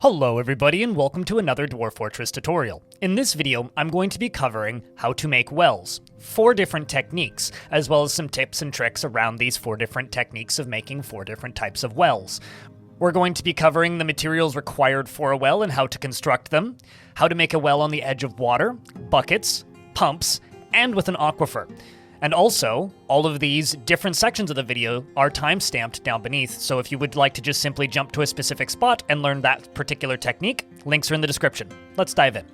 Hello everybody and welcome to another Dwarf Fortress tutorial. In this video, I'm going to be covering how to make wells, 4 different techniques, as well as some tips and tricks around these 4 different techniques of making 4 different types of wells. We're going to be covering the materials required for a well and how to construct them, how to make a well on the edge of water, buckets, pumps, and with an aquifer. And also, all of these different sections of the video are time-stamped down beneath, so if you would like to just simply jump to a specific spot and learn that particular technique, links are in the description. Let's dive in.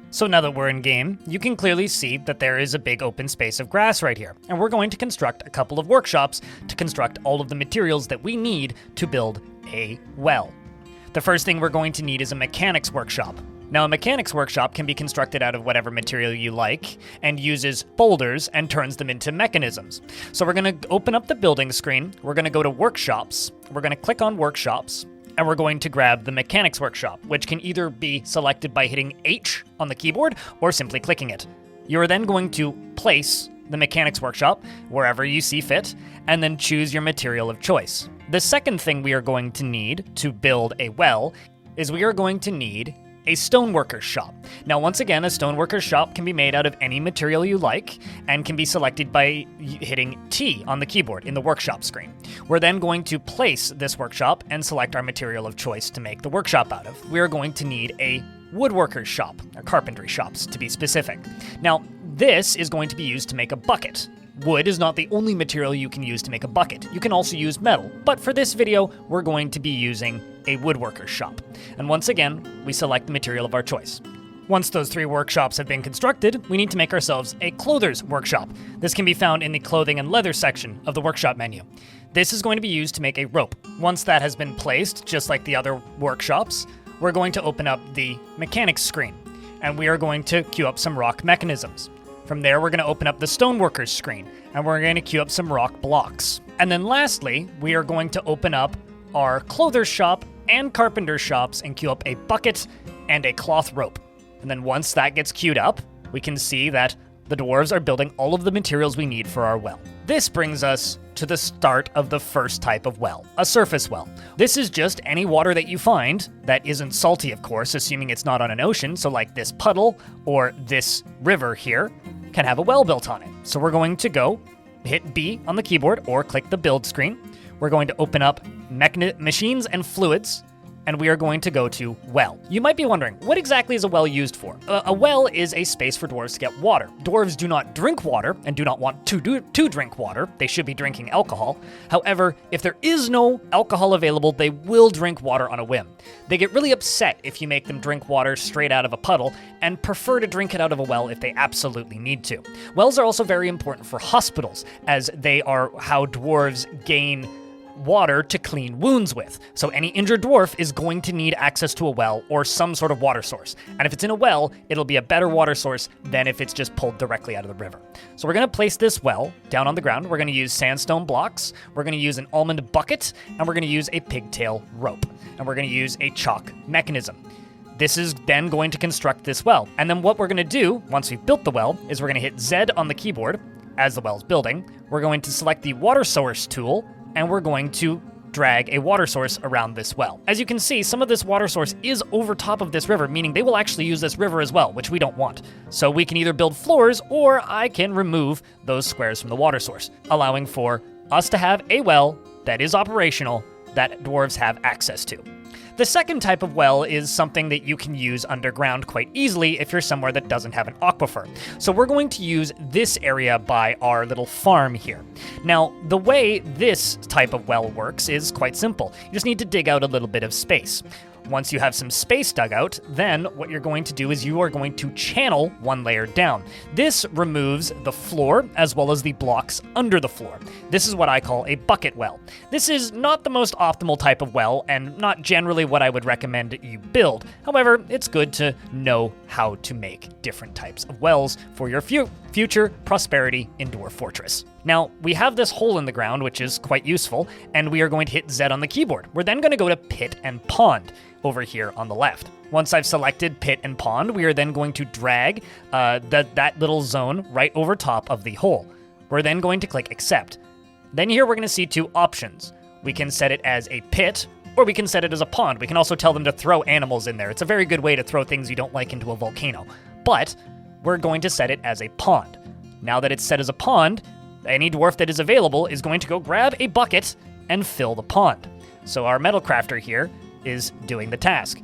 So now that we're in game, you can clearly see that there is a big open space of grass right here, and we're going to construct a couple of workshops to construct all of the materials that we need to build a well. The first thing we're going to need is a mechanics workshop. Now, a mechanics workshop can be constructed out of whatever material you like and uses boulders and turns them into mechanisms. So we're going to open up the building screen, we're going to go to workshops, we're going to click on workshops, and we're going to grab the mechanics workshop, which can either be selected by hitting H on the keyboard or simply clicking it. You're then going to place the mechanics workshop wherever you see fit, and then choose your material of choice. The second thing we are going to need to build a well is we are going to need a stoneworker's shop. Now, once again, a stoneworker's shop can be made out of any material you like and can be selected by hitting T on the keyboard in the workshop screen. We're then going to place this workshop and select our material of choice to make the workshop out of. We are going to need a woodworker's shop, or carpentry shops to be specific. Now, this is going to be used to make a bucket. Wood is not the only material you can use to make a bucket. You can also use metal, but for this video, we're going to be using a woodworker's shop. And once again, we select the material of our choice. Once those 3 workshops have been constructed, we need to make ourselves a clother's workshop. This can be found in the clothing and leather section of the workshop menu. This is going to be used to make a rope. Once that has been placed, just like the other workshops, we're going to open up the mechanics screen, and we are going to queue up some rock mechanisms. From there, we're going to open up the stoneworker's screen, and we're going to queue up some rock blocks. And then lastly, we are going to open up our clother's shop and carpenter's shops and queue up a bucket and a cloth rope. And then once that gets queued up, we can see that the dwarves are building all of the materials we need for our well. This brings us to the start of the first type of well, a surface well. This is just any water that you find that isn't salty, of course, assuming it's not on an ocean, so like this puddle or this river here can have a well built on it. So we're going to go hit B on the keyboard or click the build screen. We're going to open up machines and fluids, and we are going to go to well. You might be wondering, what exactly is a well used for? A well is a space for dwarves to get water. Dwarves do not drink water and do not want to drink water. They should be drinking alcohol. However, if there is no alcohol available, they will drink water on a whim. They get really upset if you make them drink water straight out of a puddle and prefer to drink it out of a well if they absolutely need to. Wells are also very important for hospitals, as they are how dwarves gain water to clean wounds with. So any injured dwarf is going to need access to a well or some sort of water source. And if it's in a well, it'll be a better water source than if it's just pulled directly out of the river. So we're going to place this well down on the ground. We're going to use sandstone blocks. We're going to use an almond bucket, and we're going to use a pigtail rope. And we're going to use a chalk mechanism. This is then going to construct this well. And then what we're going to do, once we've built the well, is we're going to hit Z on the keyboard as the well's building. We're going to select the water source tool, and we're going to drag a water source around this well. As you can see, some of this water source is over top of this river, meaning they will actually use this river as well, which we don't want. So we can either build floors, or I can remove those squares from the water source, allowing for us to have a well that is operational that dwarves have access to. The second type of well is something that you can use underground quite easily if you're somewhere that doesn't have an aquifer. So we're going to use this area by our little farm here. Now, the way this type of well works is quite simple. You just need to dig out a little bit of space. Once you have some space dug out, then what you're going to do is you are going to channel 1 layer down. This removes the floor as well as the blocks under the floor. This is what I call a bucket well. This is not the most optimal type of well and not generally what I would recommend you build. However, it's good to know how to make different types of wells for your future prosperity in Dwarf Fortress. Now, we have this hole in the ground, which is quite useful, and we are going to hit Z on the keyboard. We're then going to go to Pit and Pond over here on the left. Once I've selected Pit and Pond, we are then going to drag that little zone right over top of the hole. We're then going to click Accept. Then here we're going to see two options. We can set it as a pit, or we can set it as a pond. We can also tell them to throw animals in there. It's a very good way to throw things you don't like into a volcano. But we're going to set it as a pond. Now that it's set as a pond, any dwarf that is available is going to go grab a bucket and fill the pond. So our metal crafter here is doing the task.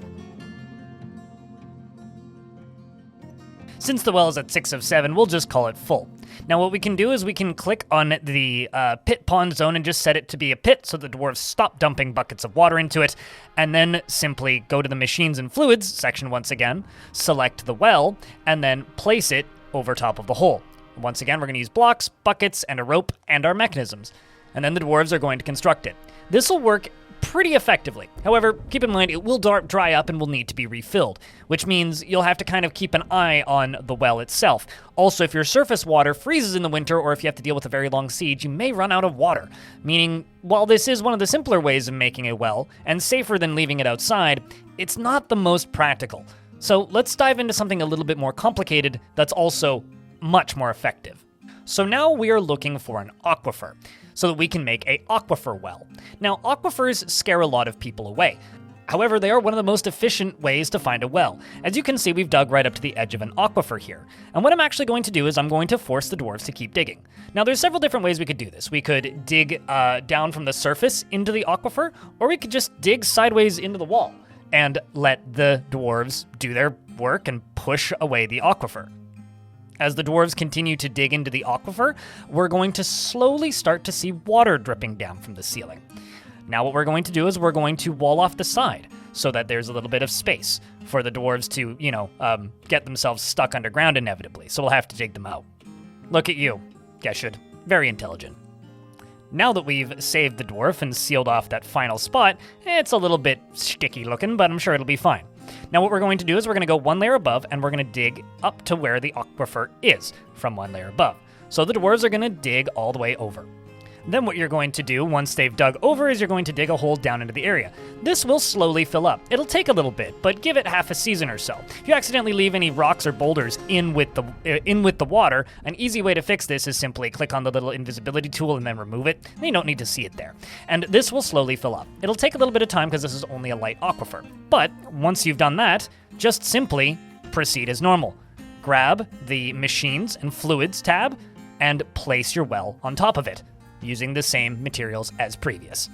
Since the well is at 6 of 7, we'll just call it full. Now what we can do is we can click on the pit pond zone and just set it to be a pit so the dwarves stop dumping buckets of water into it, and then simply go to the machines and fluids section once again, select the well, and then place it over top of the hole. Once again, we're going to use blocks, buckets, and a rope, and our mechanisms. And then the dwarves are going to construct it. This will work pretty effectively. However, keep in mind it will dry up and will need to be refilled, which means you'll have to kind of keep an eye on the well itself. Also, if your surface water freezes in the winter, or if you have to deal with a very long siege, you may run out of water. Meaning, while this is one of the simpler ways of making a well, and safer than leaving it outside, it's not the most practical. So let's dive into something a little bit more complicated that's also much more effective. So now we are looking for an aquifer, so that we can make a aquifer well. Now, aquifers scare a lot of people away. However, they are one of the most efficient ways to find a well. As you can see, we've dug right up to the edge of an aquifer here. And what I'm actually going to do is I'm going to force the dwarves to keep digging. Now, there's several different ways we could do this. We could dig down from the surface into the aquifer, or we could just dig sideways into the wall and let the dwarves do their work and push away the aquifer. As the dwarves continue to dig into the aquifer, we're going to slowly start to see water dripping down from the ceiling. Now what we're going to do is we're going to wall off the side so that there's a little bit of space for the dwarves to, get themselves stuck underground inevitably, so we'll have to dig them out. Look at you, Geshud. Very intelligent. Now that we've saved the dwarf and sealed off that final spot, it's a little bit sticky looking, but I'm sure it'll be fine. Now what we're going to do is we're going to go one layer above, and we're going to dig up to where the aquifer is from one layer above. So the dwarves are going to dig all the way over. Then what you're going to do once they've dug over is you're going to dig a hole down into the area. This will slowly fill up. It'll take a little bit, but give it half a season or so. If you accidentally leave any rocks or boulders in with the water, an easy way to fix this is simply click on the little invisibility tool and then remove it. You don't need to see it there. And this will slowly fill up. It'll take a little bit of time because this is only a light aquifer. But once you've done that, just simply proceed as normal. Grab the Machines and Fluids tab and place your well on top of it, using the same materials as previous.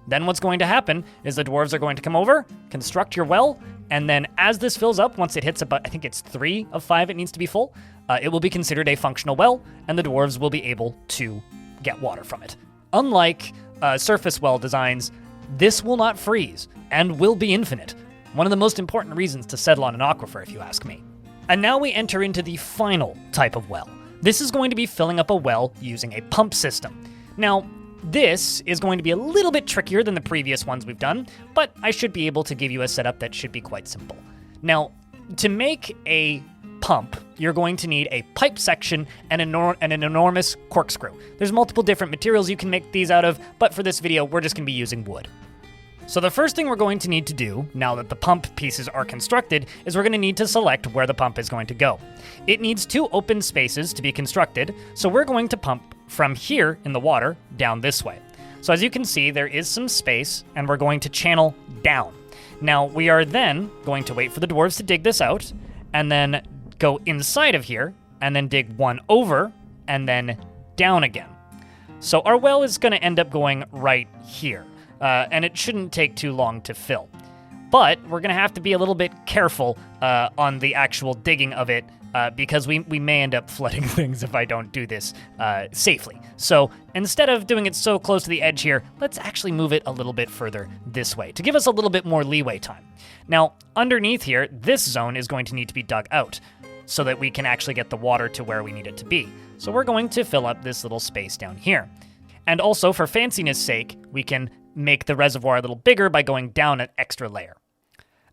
Then what's going to happen is the dwarves are going to come over, construct your well, and then as this fills up, once it hits about, I think it's 3 of 5 it needs to be full, it will be considered a functional well, and the dwarves will be able to get water from it. Unlike surface well designs, this will not freeze and will be infinite. One of the most important reasons to settle on an aquifer, if you ask me. And now we enter into the final type of well. This is going to be filling up a well using a pump system. Now, this is going to be a little bit trickier than the previous ones we've done, but I should be able to give you a setup that should be quite simple. Now, to make a pump, you're going to need a pipe section and an enormous corkscrew. There's multiple different materials you can make these out of, but for this video, we're just going to be using wood. So the first thing we're going to need to do, now that the pump pieces are constructed, is we're going to need to select where the pump is going to go. It needs 2 open spaces to be constructed, so we're going to pump from here in the water down this way. So as you can see, there is some space, and we're going to channel down. Now, we are then going to wait for the dwarves to dig this out, and then go inside of here, and then dig one over, and then down again. So our well is going to end up going right here. And it shouldn't take too long to fill. But we're going to have to be a little bit careful on the actual digging of it because we may end up flooding things if I don't do this safely. So instead of doing it so close to the edge here, let's actually move it a little bit further this way to give us a little bit more leeway time. Now, underneath here, this zone is going to need to be dug out so that we can actually get the water to where we need it to be. So we're going to fill up this little space down here. And also, for fanciness sake, we can make the reservoir a little bigger by going down an extra layer.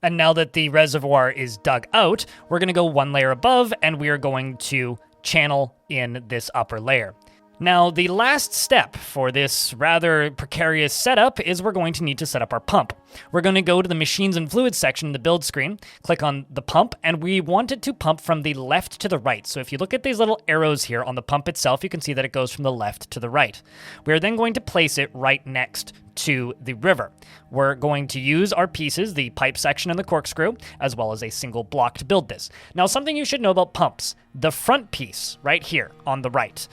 And now that the reservoir is dug out, we're going to go one layer above, and we are going to channel in this upper layer. Now, the last step for this rather precarious setup is we're going to need to set up our pump. We're going to go to the Machines and Fluids section in the build screen, click on the pump, and we want it to pump from the left to the right. So if you look at these little arrows here on the pump itself, you can see that it goes from the left to the right. We're then going to place it right next to the river. We're going to use our pieces, the pipe section and the corkscrew, as well as a single block to build this. Now, something you should know about pumps, the front piece right here on the right,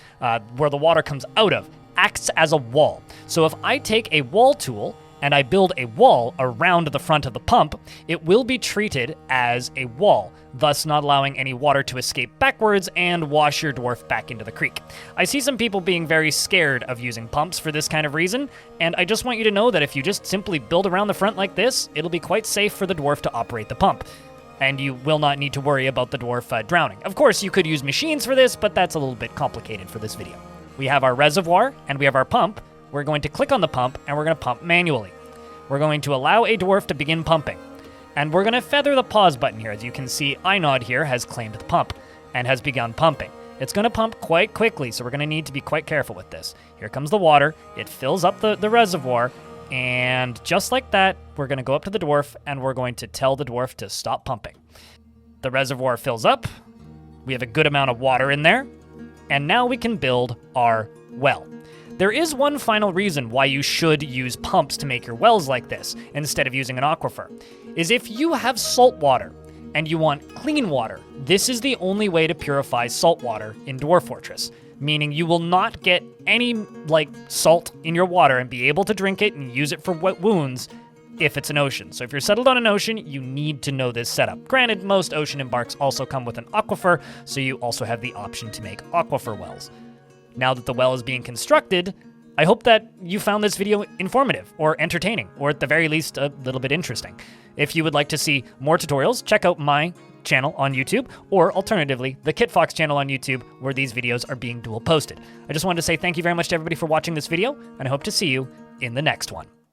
where the water comes out of, acts as a wall. So if I take a wall tool and I build a wall around the front of the pump, it will be treated as a wall, thus not allowing any water to escape backwards and wash your dwarf back into the creek. I see some people being very scared of using pumps for this kind of reason, and I just want you to know that if you just simply build around the front like this, it'll be quite safe for the dwarf to operate the pump, and you will not need to worry about the dwarf drowning. Of course, you could use machines for this, but that's a little bit complicated for this video. We have our reservoir, and we have our pump. We're going to click on the pump, and we're going to pump manually. We're going to allow a dwarf to begin pumping. And we're going to feather the pause button here. As you can see, Inod here has claimed the pump and has begun pumping. It's going to pump quite quickly, so we're going to need to be quite careful with this. Here comes the water. It fills up the reservoir, and just like that, we're going to go up to the dwarf, and we're going to tell the dwarf to stop pumping. The reservoir fills up. We have a good amount of water in there, and now we can build our well. There is one final reason why you should use pumps to make your wells like this, instead of using an aquifer, is if you have salt water and you want clean water, this is the only way to purify salt water in Dwarf Fortress, meaning you will not get any, salt in your water and be able to drink it and use it for wet wounds if it's an ocean. So if you're settled on an ocean, you need to know this setup. Granted, most ocean embarks also come with an aquifer, so you also have the option to make aquifer wells. Now that the well is being constructed, I hope that you found this video informative or entertaining, or at the very least, a little bit interesting. If you would like to see more tutorials, check out my channel on YouTube, or alternatively, the KitFox channel on YouTube, where these videos are being dual posted. I just wanted to say thank you very much to everybody for watching this video, and I hope to see you in the next one.